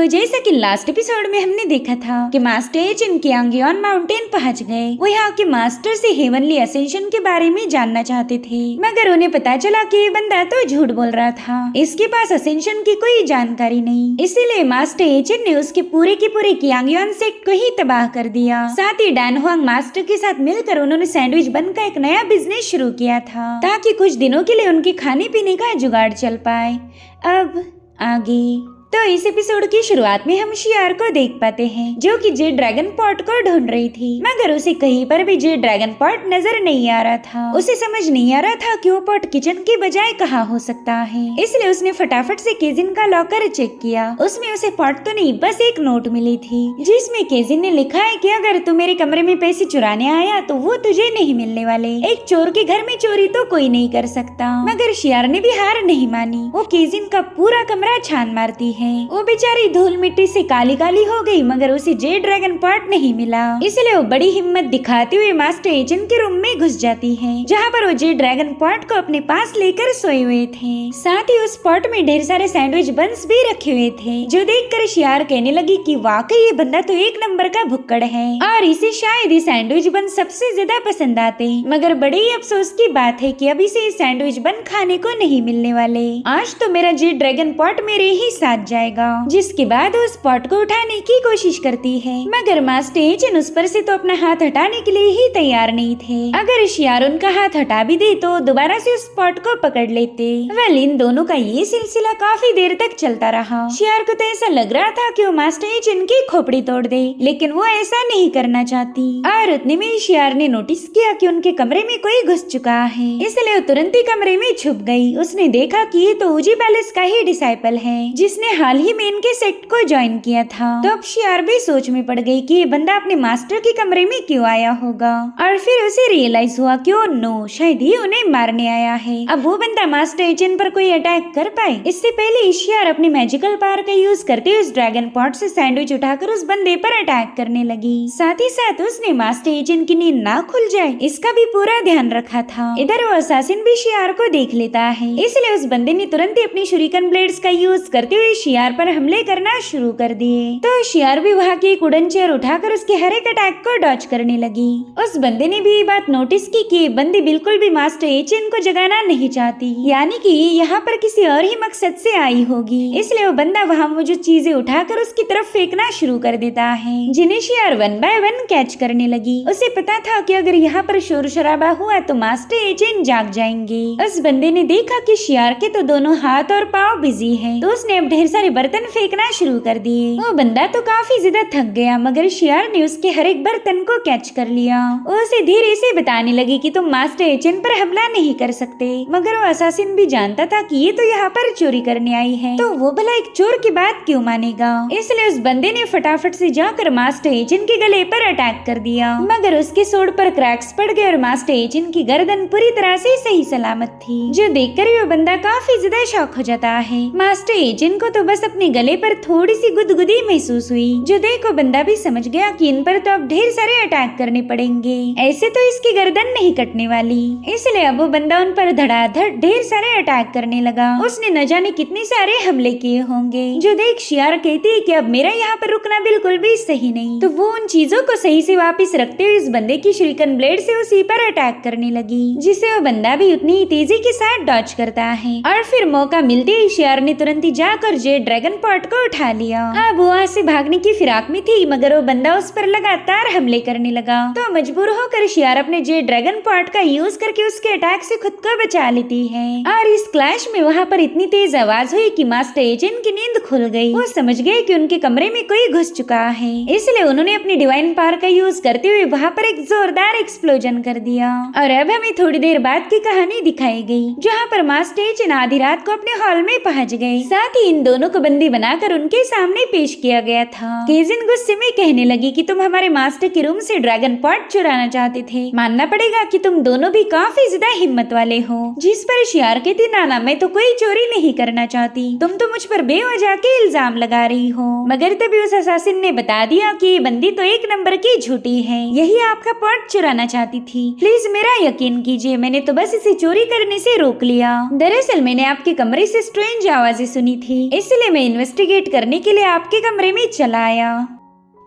तो जैसा कि लास्ट एपिसोड में हमने देखा था कि मास्टर एचिन कियांगयोन माउंटेन पहुंच गए। वो यहाँ के मास्टर से हेवनली असेंशन के बारे में जानना चाहते थे, मगर उन्हें पता चला कि ये बंदा तो झूठ बोल रहा था। इसके पास असेंशन की कोई जानकारी नहीं, इसीलिए मास्टर एचिन ने उसके पूरे के पूरे कियांगयोन सेक्ट को ही तबाह कर दिया। साथ ही डैन हुआंग मास्टर के साथ मिलकर उन्होंने सैंडविच बन का एक नया बिजनेस शुरू किया था, ताकि कुछ दिनों के लिए उनके खाने पीने का जुगाड़ चल पाए। अब आगे तो इस एपिसोड की शुरुआत में हम शियार को देख पाते हैं, जो कि जे ड्रैगन पॉट को ढूंढ रही थी, मगर उसे कहीं पर भी जे ड्रैगन पॉट नजर नहीं आ रहा था। उसे समझ नहीं आ रहा था कि वो पॉट किचन की बजाय कहाँ हो सकता है, इसलिए उसने फटाफट से केजिन का लॉकर चेक किया। उसमें उसे पॉट तो नहीं, बस एक नोट मिली थी, जिसमें केजिन ने लिखा है कि अगर तू मेरे कमरे में पैसे चुराने आया तो वो तुझे नहीं मिलने वाले। एक चोर के घर में चोरी तो कोई नहीं कर सकता। मगर शियार ने भी हार नहीं मानी। वो केजिन का पूरा कमरा छान मारती है। वो बेचारी धूल मिट्टी से काली काली हो गई, मगर उसे जे ड्रैगन पॉट नहीं मिला। इसलिए वो बड़ी हिम्मत दिखाते हुए मास्टर एचिन के रूम में घुस जाती है, जहाँ पर वो जे ड्रैगन पॉट को अपने पास लेकर सोए हुए थे। साथ ही उस पॉट में ढेर सारे सैंडविच बन्स भी रखे हुए थे, जो देखकर शियार कहने लगी कि वाकई ये बंदा तो एक नंबर का भुक्कड़ है और इसे शायद ये सैंडविच बन सबसे ज्यादा पसंद आते। मगर बड़े ही अफसोस की बात है कि अभी से सैंडविच बन खाने को नहीं मिलने वाले। आज तो मेरा जे ड्रैगन पॉट मेरे ही साथ जाएगा। जिसके बाद उस पॉट को उठाने की कोशिश करती है, मगर मास्टर एचिन उस पर से तो अपना हाथ हटाने के लिए ही तैयार नहीं थे। अगर शियार उनका हाथ हटा भी दे तो दोबारा से उस पॉट को पकड़ लेते। वेल, इन दोनों का ये सिलसिला काफी देर तक चलता रहा। शियार को तो ऐसा लग रहा था कि वो मास्टर एचिन की खोपड़ी तोड़ दे, लेकिन वो ऐसा नहीं करना चाहती। और उतने में शियार ने नोटिस किया कि उनके कमरे में कोई घुस चुका है, इसलिए वो तुरंत ही कमरे में छुप गई। उसने देखा कि ये तो उजी पैलेस का ही डिसाइपल है, जिसने हाल ही में इनके सेक्ट को ज्वाइन किया था। तो अब शियार भी सोच में पड़ गई कि ये बंदा अपने मास्टर के कमरे में क्यों आया होगा। और फिर उसे रियलाइज हुआ कि ओ नो, शायद ही उन्हें मारने आया है। अब वो बंदा मास्टर एचिन पर कोई अटैक कर पाए, इससे पहले शियार अपनी मैजिकल पावर का यूज करते उस ड्रैगन पॉट से सैंडविच उठाकर उस बंदे पर अटैक करने लगी। साथ ही साथ उसने मास्टर एचिन की नींद ना खुल जाए, इसका भी पूरा ध्यान रखा था। इधर वो असासिन भी शियार को देख लेता है, इसलिए उस बंदे ने तुरंत ही अपनी शुरिकन ब्लेड्स का यूज करते हुए शियार पर हमले करना शुरू कर दिए। तो शियार भी वहाँ की एक वुडन चेयर उठाकर उसके हर एक अटैक को डॉच करने लगी। उस बंदे ने भी ये बात नोटिस की कि बंदी बिल्कुल भी मास्टर एचिन को जगाना नहीं चाहती, यानी कि यहाँ पर किसी और ही मकसद से आई होगी। इसलिए वो बंदा वहाँ मौजूद चीजें उठाकर उसकी तरफ फेंकना शुरू कर देता है, जिन्हें शियार वन बाय वन कैच करने लगी। उसे पता था कि अगर यहाँ पर शोर शराबा हुआ तो मास्टर एचिन जाग जाएंगे। उस बंदे ने देखा कि शियार के तो दोनों हाथ और पाँव बिजी है, तो उसने अब ढेर सारे बर्तन फेंकना शुरू कर दिए। वो बंदा तो काफी ज्यादा थक गया, मगर शियार ने उसके हर एक बर्तन को कैच कर लिया। वो उसे धीरे से बताने लगी कि तुम मास्टर एचिन पर हमला नहीं कर सकते, मगर वो असासिन भी जानता था कि ये तो यहाँ पर चोरी करने आई है, तो वो भला एक चोर की बात क्यों मानेगा। इसलिए उस बंदे ने फटाफट से जाकर मास्टर एचिन के गले पर अटैक कर दिया, मगर उसके सोड पर क्रैक्स पड़ गए और मास्टर एचिन की गर्दन पूरी तरह से सही सलामत थी, जो देखकर वो बंदा काफी ज्यादा शॉक हो जाता है। मास्टर एचिन को तो बस अपने गले पर थोड़ी सी गुदगुदी महसूस हुई, जो देखो बंदा भी समझ गया कि इन पर तो अब ढेर सारे अटैक करने पड़ेंगे, ऐसे तो इसकी गर्दन नहीं कटने वाली। इसलिए अब वो बंदा उन पर धड़ाधड़ ढेर सारे अटैक करने लगा। उसने न जाने कितने सारे हमले किए होंगे, जो देख शियार कहती है कि अब मेरा यहाँ पर रुकना बिल्कुल भी सही नहीं। तो वो उन चीजों को सही से वापस रखते हुए इस बंदे की शुरिकन ब्लेड से उसी पर अटैक करने लगी, जिसे वो बंदा भी उतनी ही तेजी के साथ डॉच करता है। और फिर मौका मिलते ही शियार ने तुरंत ही जाकर जे ड्रैगन पॉट को उठा लिया। अब वो वहाँ से भागने की फिराक में थी, मगर वो बंदा उस पर लगातार हमले करने लगा। तो मजबूर होकर शियार अपने जे ड्रैगन पॉट का यूज करके उसके अटैक से खुद को बचा लेती है। और इस क्लैश में वहाँ पर इतनी तेज आवाज हुई कि मास्टर एचिन की नींद खुल गई। वो समझ गए कि उनके कमरे में कोई घुस चुका है, इसलिए उन्होंने अपनी डिवाइन पावर का यूज करते हुए वहाँ पर एक जोरदार एक्सप्लोजन कर दिया। और अब हमें थोड़ी देर बाद की कहानी दिखाई गई, जहाँ पर मास्टर एचिन आधी रात को अपने हॉल में पहुँच गए। साथ ही इन दोनों को बंदी बनाकर उनके सामने पेश किया गया था। केजिन गुस्से में कहने लगी कि तुम हमारे मास्टर के रूम से ड्रैगन पॉट चुराना चाहते थे। मानना पड़ेगा कि तुम दोनों भी काफी ज्यादा हिम्मत वाले हो। जिस पर शियार कहती, नाना मैं तो कोई चोरी नहीं करना चाहती, तुम तो मुझ पर बेवजह के इल्जाम लगा रही हो। मगर तभी उस असासिन ने बता दिया कि ये बंदी तो एक नंबर की झूठी है, यही आपका पॉट चुराना चाहती थी। प्लीज मेरा यकीन कीजिए, मैंने तो बस इसे चोरी करने से रोक लिया। दरअसल मैंने आपके कमरे से स्ट्रेंज आवाजें सुनी थी, इस इसलिए मैं इन्वेस्टिगेट करने के लिए आपके कमरे में चला आया।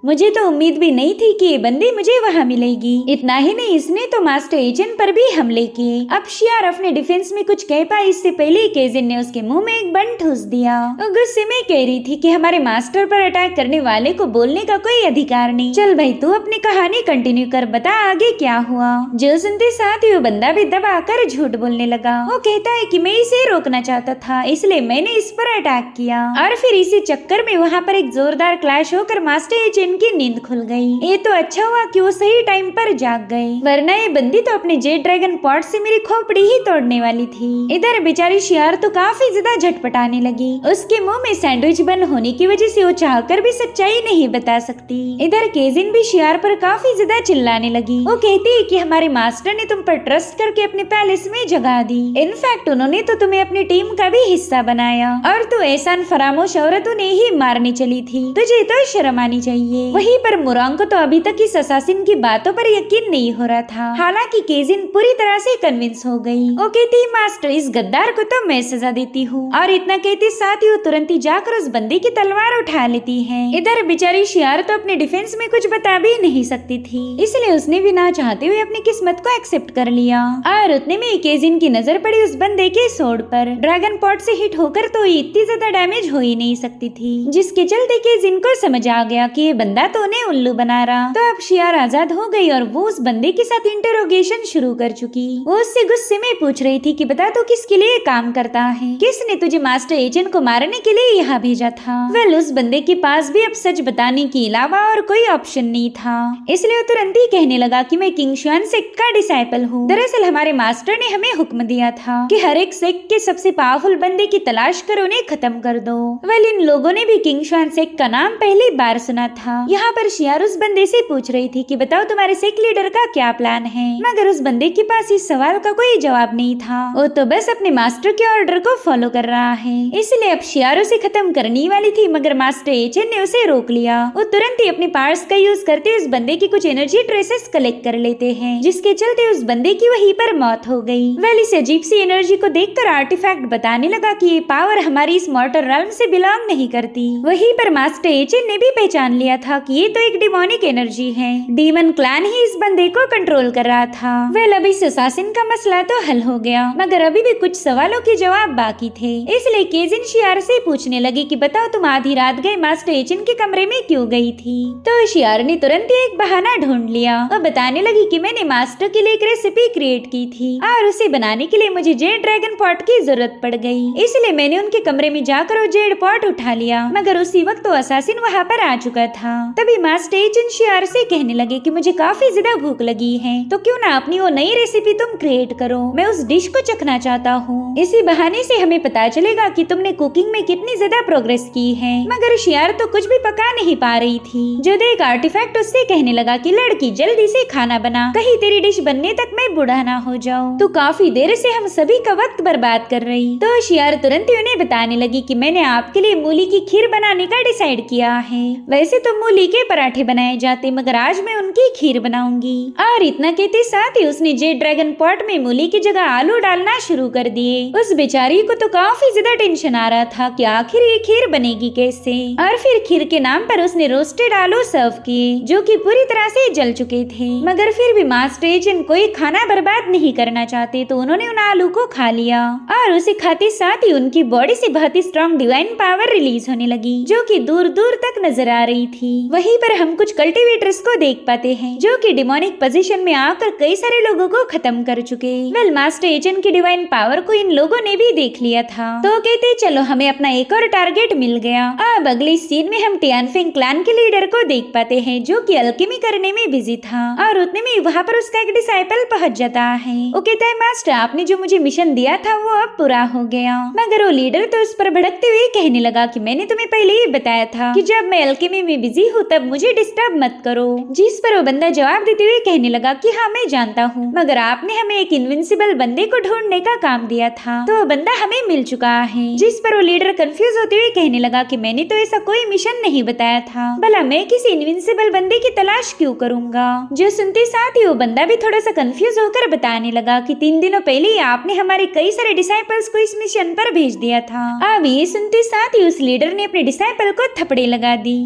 मुझे तो उम्मीद भी नहीं थी कि ये बंदी मुझे वहाँ मिलेगी। इतना ही नहीं, इसने तो मास्टर एजेंट पर भी हमले किए। अब शियार अपने डिफेंस में कुछ कह पाई इससे पहले केजिन ने उसके मुंह में एक बन ठूस दिया। गुस्से में कह रही थी कि हमारे मास्टर पर अटैक करने वाले को बोलने का कोई अधिकार नहीं। चल भाई तू अपनी कहानी कंटिन्यू कर, बता आगे क्या हुआ। जो सुनते साथ ही वो बंदा भी दबाकर झूठ बोलने लगा। वो कहता है कि मैं इसे रोकना चाहता था, इसलिए मैंने इस पर अटैक किया और फिर इसी चक्कर में वहाँ पर एक जोरदार क्लैश होकर मास्टर एजेंट की नींद खुल गई। ये तो अच्छा हुआ कि वो सही टाइम पर जाग गए, वरना ये बंदी तो अपने जेड ड्रैगन पॉट से मेरी खोपड़ी ही तोड़ने वाली थी। इधर बेचारी शियार तो काफी ज्यादा झटपटाने लगी। उसके मुंह में सैंडविच बन होने की वजह से वो चाहकर भी सच्चाई नहीं बता सकती। इधर केजिन भी शियार पर काफी ज्यादा चिल्लाने लगी। वो कहती है कि हमारे मास्टर ने तुम पर ट्रस्ट करके अपने पैलेस में जगा दी। इनफैक्ट उन्होंने तो तुम्हें अपनी टीम का भी हिस्सा बनाया और तू एहसान फरामोश औरत उन्हें ही मारने चली थी। तुझे तो शर्म आनी चाहिए। वहीं पर मुरांग को तो अभी तक इस असासिन की बातों पर यकीन नहीं हो रहा था। हालांकि केजिन पूरी तरह से कन्विंस हो गई। वो कहती मास्टर इस गद्दार को तो मैं सजा देती हूँ, और इतना कहते साथ ही वो तुरंत ही जाकर उस बंदे की तलवार उठा लेती है। इधर बेचारी शियार तो अपने डिफेंस में कुछ बता भी नहीं सकती थी, इसलिए उसने भी ना चाहते हुए अपनी किस्मत को एक्सेप्ट कर लिया। और उतने में केजिन की नजर पड़ी उस बंदे के सोड पर। ड्रैगन पॉट से हिट होकर तो इतनी ज्यादा डैमेज हो ही नहीं सकती थी, जिसके चलते केजिन को समझ आ गया कि ये बंदा तो उन्हें उल्लू बना रहा। तो अब शियार आजाद हो गई और वो उस बंदे के साथ इंटरोगेशन शुरू कर चुकी। वो उससे गुस्से में पूछ रही थी कि बता तो किसके लिए काम करता है, किसने तुझे मास्टर एजेंट को मारने के लिए यहाँ भेजा था। वेल उस बंदे के पास भी अब सच बताने के अलावा और कोई ऑप्शन नहीं था, इसलिए वो तुरंत ही कहने लगा कि मैं किंग शुआन सेक्ट का डिसाइपल हूँ। दरअसल हमारे मास्टर ने हमें हुक्म दिया था कि हर एक सेक्ट के सबसे पावरफुल बंदे की तलाश कर उन्हें खत्म कर दो। वेल इन लोगों ने भी किंग शुआन सेक्ट का नाम पहली बार सुना था। यहाँ पर शियार उस बंदे से पूछ रही थी कि बताओ तुम्हारे सेक्ट लीडर का क्या प्लान है, मगर उस बंदे के पास इस सवाल का कोई जवाब नहीं था। वो तो बस अपने मास्टर के ऑर्डर को फॉलो कर रहा है, इसलिए अब शियार उसे खत्म करने वाली थी, मगर मास्टर एजेंट ने उसे रोक लिया। वो तुरंत ही अपने पावर्स का यूज करते उस बंदे की कुछ एनर्जी ट्रेसेस कलेक्ट कर लेते हैं, जिसके चलते उस बंदे की वहीं पर मौत हो गई। वेल इस अजीब सी एनर्जी को देखकर आर्टिफैक्ट बताने लगा कि ये पावर हमारी इस मॉर्टल realm से बिलोंग नहीं करती। वहीं पर मास्टर एजेंट ने भी पहचान लिया था कि ये तो एक डिमोनिक एनर्जी है। डीमन क्लैन ही इस बंदे को कंट्रोल कर रहा था। वेल अभी इस असासिन का मसला तो हल हो गया, मगर अभी भी कुछ सवालों के जवाब बाकी थे, इसलिए केजिन शियार से पूछने लगी कि बताओ तुम आधी रात गए मास्टर एजेंट के कमरे में क्यों गई थी। तो शियार ने तुरंत ही एक बहाना ढूंढ लिया और बताने लगी कि मैंने मास्टर के लिए एक रेसिपी क्रिएट की थी और उसे बनाने के लिए मुझे जेड ड्रैगन पॉट की जरूरत पड़ गई, इसलिए मैंने उनके कमरे में जाकर वो जेड पॉट उठा लिया। मगर उसी वक्त तो असासिन वहाँ पर आ चुका था। तभी मास्टर एजेंट शियार से कहने लगे कि मुझे काफी ज्यादा भूख लगी है, तो क्यों ना अपनी वो नई रेसिपी तुम क्रिएट करो, मैं उस डिश को चखना चाहता हूँ। इसी बहाने से हमें पता चलेगा कि तुमने कुकिंग में कितनी ज्यादा प्रोग्रेस की है। मगर शियार तो कुछ भी पका नहीं पा रही थी। जो देख आर्टिफैक्ट उससे कहने लगा कि लड़की जल्दी से खाना बना, कहीं तेरी डिश बनने तक मैं बूढ़ा ना हो जाऊं। तो काफी देर से हम सभी का वक्त बर्बाद कर रही। तो शियार तुरंत ही उन्हें बताने लगी कि मैंने आपके लिए मूली की खीर बनाने का डिसाइड किया है। वैसे तो मूली के पराठे बनाए जाते, मगर आज मैं उनकी खीर बनाऊंगी। और इतना कहते साथ ही उसने जेड ड्रैगन पॉट में मूली की जगह आलू डालना शुरू कर दिए। उस बेचारी को तो काफी ज्यादा टेंशन आ रहा था कि आखिर ये खीर बनेगी कैसे। और फिर खीर के नाम पर उसने रोस्टेड आलू सर्व किए, जो कि पूरी तरह से जल चुके थे। मगर फिर भी मास्टर एजेंट कोई खाना बर्बाद नहीं करना चाहते, तो उन्होंने उन आलू को खा लिया और उसे खाते साथ ही उनकी बॉडी से बहुत ही स्ट्रॉन्ग डिवाइन पावर रिलीज होने लगी, जो कि दूर दूर तक नजर आ रही थी। वहीं पर हम कुछ कल्टीवेटर्स को देख पाते हैं, जो कि डिमोनिक पोजीशन में आकर कई सारे लोगों को खत्म कर चुके। वेल मास्टर एजेंट की डिवाइन पावर को इन लोगों ने भी देख लिया था, तो कहते चलो हमें अपना एक और टारगेट मिल गया। अब अगली सीन में हम टियानफेंग क्लैन के लीडर को देख पाते हैं, जो कि अल्केमी करने में बिजी था। और उतने में वहाँ पर उसका एक डिसाइपल पहुंच जाता है। वो कहता है मास्टर आपने जो मुझे मिशन दिया था वो अब पूरा हो गया। मगर वो लीडर तो उस पर भड़कते हुए कहने लगा कि मैंने तुम्हें पहले ही बताया था कि जब मैं अल्केमी में बिजी बिजी हूँ तब मुझे डिस्टर्ब मत करो। जिस पर वो बंदा जवाब देते हुए कहने लगा कि हाँ मैं जानता हूँ, मगर आपने हमें एक इनविंसिबल बंदे को ढूंढने का काम दिया था, तो वो बंदा हमें मिल चुका है। जिस पर वो लीडर कंफ्यूज होते हुए कहने लगा कि मैंने तो ऐसा कोई मिशन नहीं बताया था, भला मैं किसी इनविंसिबल बंदे की तलाश क्यों करूंगा। जो सुनते साथ ही वो बंदा भी थोड़ा सा कंफ्यूज होकर बताने लगा कि 3 दिनों पहले ही आपने हमारे कई सारे डिसाइपल्स को इस मिशन पर भेज दिया था। अब ये सुनते साथ ही उस लीडर ने अपने डिसाइपल को थपड़े लगा दी।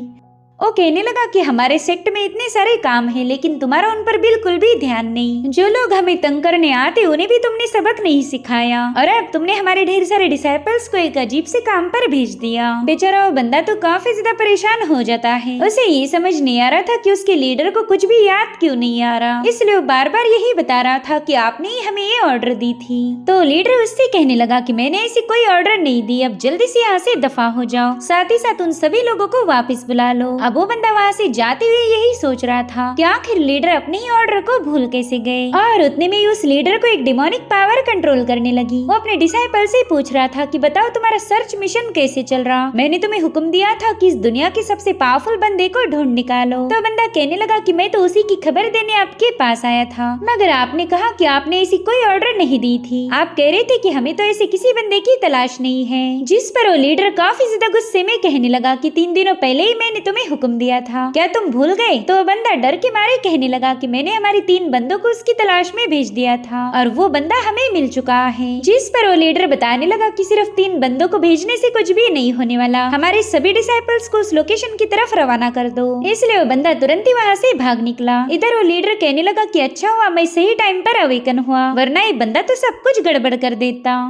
वो कहने लगा कि हमारे सेक्ट में इतने सारे काम हैं, लेकिन तुम्हारा उन पर बिल्कुल भी ध्यान नहीं। जो लोग हमें तंग करने आते उन्हें भी तुमने सबक नहीं सिखाया, और अब तुमने हमारे ढेर सारे डिसाइपल्स को एक अजीब से काम पर भेज दिया। बेचारा वो बंदा तो काफी ज्यादा परेशान हो जाता है। उसे ये समझ नहीं आ रहा था कि उसके लीडर को कुछ भी याद क्यों नहीं आ रहा, इसलिए वो बार बार यही बता रहा था कि आपने ही हमें ये ऑर्डर दी थी। तो लीडर उससे कहने लगा कि मैंने ऐसी कोई ऑर्डर नहीं दी, अब जल्दी से यहाँ से दफा हो जाओ, साथ ही साथ उन सभी लोगों को वापस बुला लो। अब वो बंदा वहाँ से जाते हुए यही सोच रहा था कि आखिर लीडर अपने ही ऑर्डर को भूल कैसे गए, और उतने में ही उस लीडर को एक डिमोनिक पावर कंट्रोल करने लगी। वो अपने डिसाइपल से पूछ रहा था कि बताओ तुम्हारा सर्च मिशन कैसे चल रहा, मैंने तुम्हें हुक्म दिया था कि इस दुनिया के सबसे पावरफुल बंदे को ढूंढ निकालो। तो बंदा कहने लगा कि मैं तो उसी की खबर देने आपके पास आया था, मगर आपने कहा कि आपने ऐसी कोई ऑर्डर नहीं दी थी, आप कह रहे थे कि हमें तो ऐसे किसी बंदे की तलाश नहीं है। जिस पर वो लीडर काफी ज्यादा गुस्से में कहने लगा कि 3 दिनों पहले ही मैंने तुम्हें हुक्म दिया था, क्या तुम भूल गए। तो बंदा डर के मारे कहने लगा कि मैंने हमारी 3 बंदों को उसकी तलाश में भेज दिया था, और वो बंदा हमें मिल चुका है। जिस पर वो लीडर बताने लगा कि सिर्फ 3 बंदों को भेजने से कुछ भी नहीं होने वाला, हमारे सभी डिसाइपल्स को उस लोकेशन की तरफ रवाना कर दो। इसलिए वो बंदा तुरंत ही वहाँ से भाग निकला। इधर वो लीडर कहने लगा कि अच्छा हुआ मैं सही टाइम पर अवेकन हुआ, वरना ये बंदा तो सब कुछ गड़बड़ कर देता।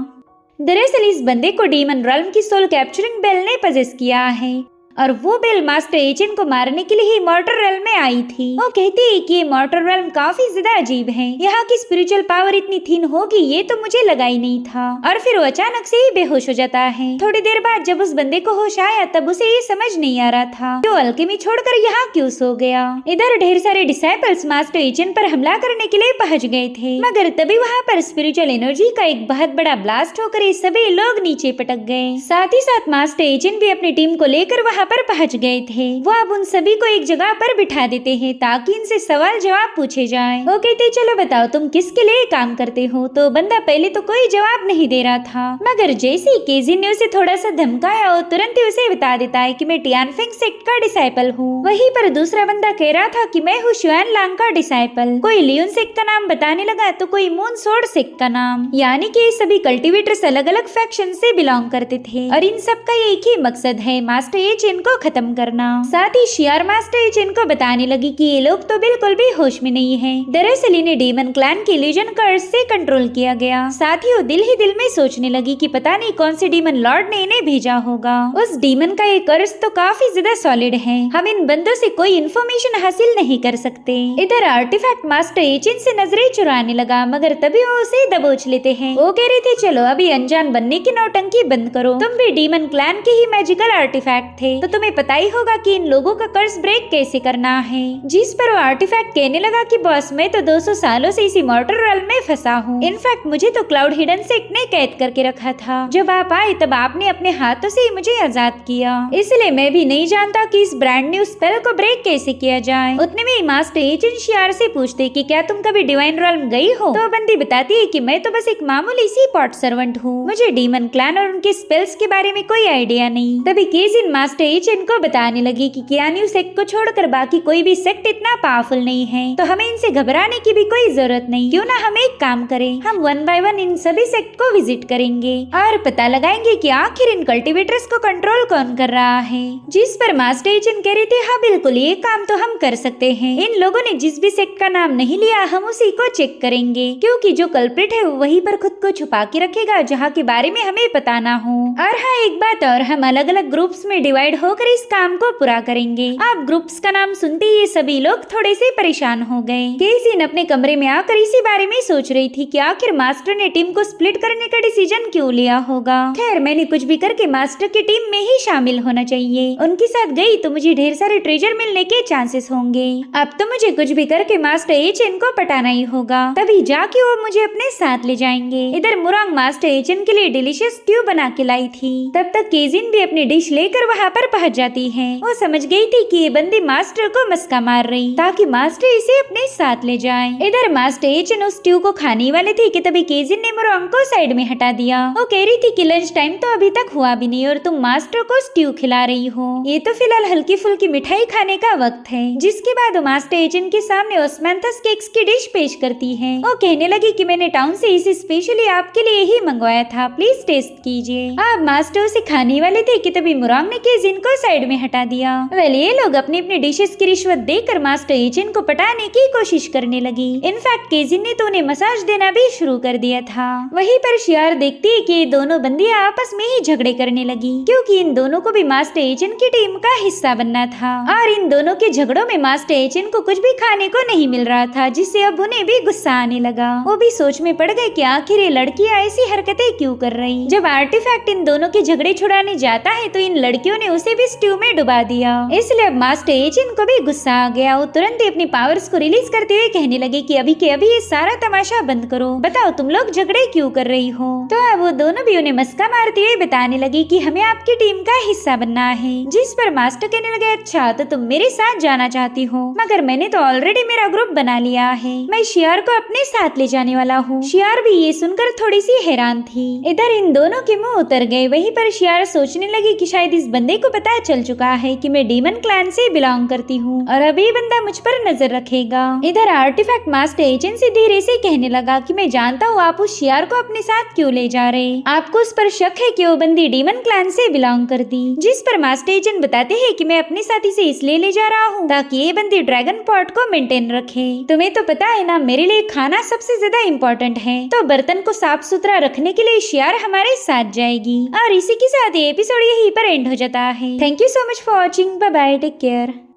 दरअसल इस बंदे को डीमन रॉल्म की सोल कैप्चरिंग बेल ने पजेस किया है, और वो बेल मास्टर एचेन को मारने के लिए ही मॉर्टर रेल्म में आई थी। वो कहती है कि ये मॉर्टर रेल्म काफी ज्यादा अजीब है, यहाँ की स्पिरिचुअल पावर इतनी थीन होगी ये तो मुझे लगा ही नहीं था। और फिर वो अचानक से ही बेहोश हो जाता है। थोड़ी देर बाद जब उस बंदे को होश आया तब उसे ये समझ नहीं आ रहा था कि वो अल्केमी छोड़कर यहाँ क्यों सो गया। इधर ढेर सारे डिसाइपल्स मास्टर एचेन पर हमला करने के लिए पहुँच गए थे, मगर तभी वहाँ पर स्पिरिचुअल एनर्जी का एक बहुत बड़ा ब्लास्ट होकर ये सभी लोग नीचे पटक गए। साथ ही साथ मास्टर एचेन भी अपनी टीम को लेकर वहाँ पर पहुंच गए थे। वो अब उन सभी को एक जगह पर बिठा देते हैं ताकि इनसे सवाल जवाब पूछे जाएं। वो कहते चलो बताओ तुम किसके लिए काम करते हो। तो बंदा पहले तो कोई जवाब नहीं दे रहा था, मगर जैसे ही केजिन ने उसे थोड़ा सा धमकाया वो तुरंत ही उसे बता देता है कि मैं टियानफेंग सेक्ट का डिसाइपल हूँ। वहीं पर दूसरा बंदा कह रहा था कि मैं हूँ शुआन लांग का डिसाइपल। कोई लियोन सेक्ट का नाम बताने लगा तो कोई मून सोर्ड सेक्ट का नाम, यानी कि सभी कल्टिवेटर्स अलग अलग फैक्शन से बिलोंग करते थे, और इन सब का एक ही मकसद है मास्टर एचेन को खत्म करना। साथ ही शियार मास्टर एचेन को बताने लगी कि ये लोग तो बिल्कुल भी होश में नहीं हैं। दरअसल इन्हें डीमन क्लैन के इल्यूजन कर्स से कंट्रोल किया गया। साथ ही वो दिल ही दिल में सोचने लगी कि पता नहीं कौन से डीमन लॉर्ड ने इन्हें भेजा होगा। उस डीमन का ये कर्स तो काफी ज्यादा सॉलिड है, हम इन बंदों से कोई इन्फॉर्मेशन हासिल नहीं कर सकते। इधर आर्टिफैक्ट मास्टर एचेन से नजरें चुराने लगा, मगर तभी वो उसे दबोच लेते हैं। वो कह रहे थे चलो अभी अनजान बनने की नौटंकी बंद करो, तुम भी डीमन क्लैन के ही मैजिकल आर्टिफैक्ट थे, तो तुम्हें पता ही होगा कि इन लोगों का कर्ज ब्रेक कैसे करना है। जिस पर वो आर्टिफैक्ट कहने लगा कि बॉस मैं तो 200 सालों से इसी मॉर्टर रेल्म में फंसा हूँ, इनफैक्ट मुझे तो क्लाउड हिडन सेक्ट ने कैद करके रखा था, जब आप आए तब आपने अपने हाथों से ही मुझे आजाद किया, इसलिए मैं भी नहीं जानता कि इस ब्रांड न्यू स्पेल को ब्रेक कैसे किया जाए। उतने में मास्टर एचेन शियार से पूछते कि क्या तुम कभी डिवाइन रेल्म गई हो। तो बंदी बताती है कि मैं तो बस एक मामूली सी पॉट सर्वेंट हूँ, मुझे डीमन क्लैन और उनके स्पेल्स के बारे में कोई आइडिया नहीं। तभी केजिन मास्टर एचेन को बताने लगी कि कियान्यू सेक्ट को छोड़कर बाकी कोई भी सेक्ट इतना पावरफुल नहीं है, तो हमें इनसे घबराने की भी कोई जरूरत नहीं। क्यों ना हम एक काम करें, हम 1 बाय 1 इन सभी सेक्ट को विजिट करेंगे और पता लगाएंगे कि आखिर इन कल्टिवेटर्स को कंट्रोल कौन कर रहा है। जिस पर मास्टर एचेन कह रहे थे हाँ बिल्कुल ये काम तो हम कर सकते हैं, इन लोगों ने जिस भी सेक्ट का नाम नहीं लिया हम उसी को चेक करेंगे, क्योंकि जो कल्प्रिट है वहीं पर खुद को छुपा के रखेगा जहाँ के बारे में हमें पता ना हो। और हाँ एक बात और, हम अलग अलग ग्रुप्स में डिवाइड होकर इस काम को पूरा करेंगे। आप ग्रुप्स का नाम सुनते ही ये सभी लोग थोड़े से परेशान हो गए। केसिन अपने कमरे में आकर इसी बारे में सोच रही थी कि आखिर मास्टर ने टीम को स्प्लिट करने का डिसीजन क्यों लिया होगा। खैर मैंने कुछ भी करके मास्टर की टीम में ही शामिल होना चाहिए, उनके साथ गई तो मुझे ढेर सारे ट्रेजर मिलने के चांसेस होंगे। अब तो मुझे कुछ भी करके मास्टर एचेन को पटाना ही होगा, तभी जाके वो मुझे अपने साथ ले जाएंगे। इधर मुरांग मास्टर एचेन के लिए डिलीशियस स्ट्यू बना के लाई थी, तब तक केजिन भी अपनी डिश लेकर वहाँ पर पहुंच जाती है। वो समझ गई थी कि ये बंदी मास्टर को मस्का मार रही ताकि मास्टर इसे अपने साथ ले जाए। इधर मास्टर एचिन उस स्ट्यू को खाने वाले थे कि तभी केजिन ने मोरोंग को साइड में हटा दिया। वो कह रही थी कि लंच टाइम तो अभी तक हुआ भी नहीं और तुम मास्टर को स्ट्यू खिला रही हो। ये तो फिलहाल हल्की फुल्की मिठाई खाने का वक्त है। जिसके बाद वो मास्टर एचिन के सामने ओस्मांथस केक्स की डिश पेश करती है। वो कहने लगी कि मैंने टाउन से इसे स्पेशली आपके लिए ही मंगवाया था, प्लीज टेस्ट कीजिए। अब मास्टर उसे खाने वाले थे कि तभी मोरोंग ने केजिन को साइड में हटा दिया। वेल ये लोग अपनी अपनी डिशेस की रिश्वत देकर मास्टर एचिन को पटाने की कोशिश करने लगी। इनफैक्ट केजिन ने तो उन्हें मसाज देना भी शुरू कर दिया था। वहीं पर शियार देखती है कि दोनों बंदियां आपस में ही झगड़े करने लगी क्योंकि इन दोनों को भी मास्टर एचिन की टीम का हिस्सा बनना था और इन दोनों के झगड़ों में मास्टर एचिन को कुछ भी खाने को नहीं मिल रहा था, जिससे अब उन्हें भी गुस्सा आने लगा। वो भी सोच में पड़ गए कि आखिर ये लड़कियां ऐसी हरकतें क्यों कर रही। जब आर्टिफैक्ट इन दोनों के झगड़े छुड़ाने जाता है तो इन लड़कियों ने उसे भी स्ट्यू में डुबा दिया। इसलिए अब मास्टर एचिन को भी गुस्सा आ गया। वो तुरंत ही अपनी पावर्स को रिलीज करते हुए कहने लगे कि अभी के अभी ये सारा तमाशा बंद करो, बताओ तुम लोग झगड़े क्यों कर रही हो। तो अब वो दोनों भी उन्हें मस्का मारते हुए बताने लगी कि हमें आपकी टीम का हिस्सा बनना है। जिस पर मास्टर कहने लगे अच्छा तो तुम मेरे साथ जाना चाहती हो, मगर मैंने तो ऑलरेडी मेरा ग्रुप बना लिया है, मैं शियार को अपने साथ ले जाने वाला हूँ। शियार भी ये सुनकर थोड़ी सी हैरान थी। इधर इन दोनों के मुंह उतर गए। वहीं पर शियार सोचने लगी कि शायद इस बंदे को पता चल चुका है कि मैं डीमन क्लैन से बिलोंग करती हूँ और अब ये बंदा मुझ पर नजर रखेगा। इधर आर्टिफैक्ट मास्टर एचिन से धीरे से कहने लगा कि मैं जानता हूँ आप उस शियार को अपने साथ क्यों ले जा रहे, आपको उस पर शक है कि वो बंदी डीमन क्लैन से बिलोंग करती। जिस पर मास्टर एचिन बताते हैं कि मैं अपने साथी से इसलिए ले जा रहा हूँ ताकि ये बंदी ड्रैगन पॉट को मेंटेन रखे। तुम्हें तो पता है ना मेरे लिए खाना सबसे ज्यादा इम्पोर्टेंट है, तो बर्तन को साफ सुथरा रखने के लिए शियार हमारे साथ जाएगी। और इसी के साथ ये एपिसोड यहीं पर एंड हो जाता है। Thank you so much for watching. Bye bye, take care.